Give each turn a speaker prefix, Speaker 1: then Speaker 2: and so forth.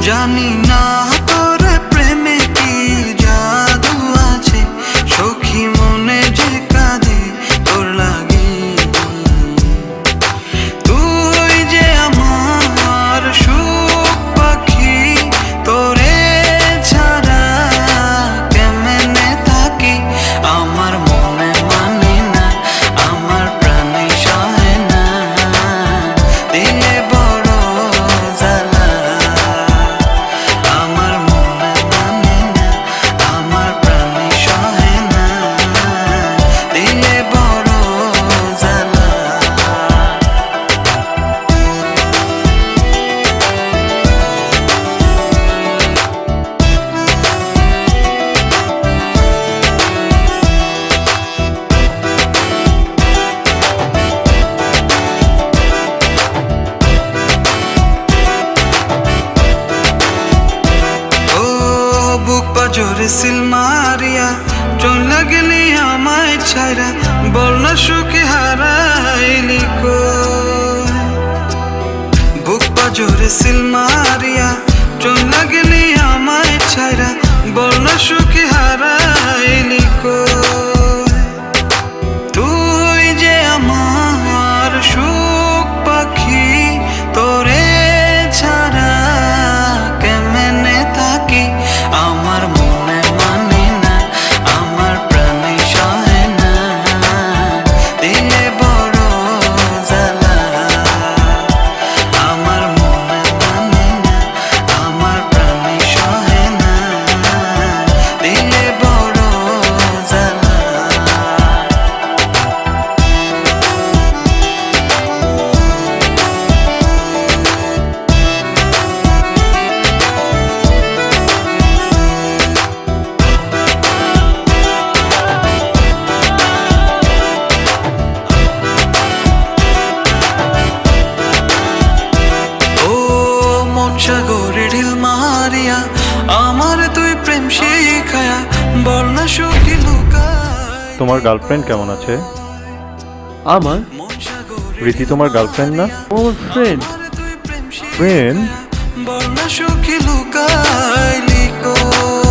Speaker 1: জানি না তোর প্রেমে কি জাদু আছে, সখী মনে যে কাঁদে তোর লাগে। তুই যে আমার সুখ পাখি, তোরে ছাড়া কেমনে থাকি। আমার মনে মানে না, আমার প্রাণে সহে না, দিলে বড় জ্বালা। আমার মনে মানে না, আমার প্রাণে সহে না, দিলে বড় জ্বালা। বুক পাজরে সিল মারিয়া চলে গেলি আমায় ছাইরা, বল না সুখে হারাইলি কই। বুক পাজরে সিল মারিয়া চলে গেলি আমায় ছাইরা, বল না সুখে হারাইলি কই। তুই যে আমার সুখ পাখি, তোরে ছাড়া কেমনে থাকি। আমার মনে মানে না, আমার প্রাণে সহে না, দিলে বড় জ্বালা। আমার মনে মানে না, আমার প্রাণে সহে না, দিলে বড় জ্বালা। সাগরে ঢিল মারিয়া আমার তুই প্রেম শিখায়া, বল না সুখী লুকায়।
Speaker 2: তোমার গার্লফ্রেন্ড কেমন আছে?
Speaker 3: আমার
Speaker 2: রীতি তোমার গার্লফ্রেন্ড না?
Speaker 3: ও ফ্রেন্ড।
Speaker 2: ফ্রেন্ড?
Speaker 1: বল না সুখী লুকাইলি কই।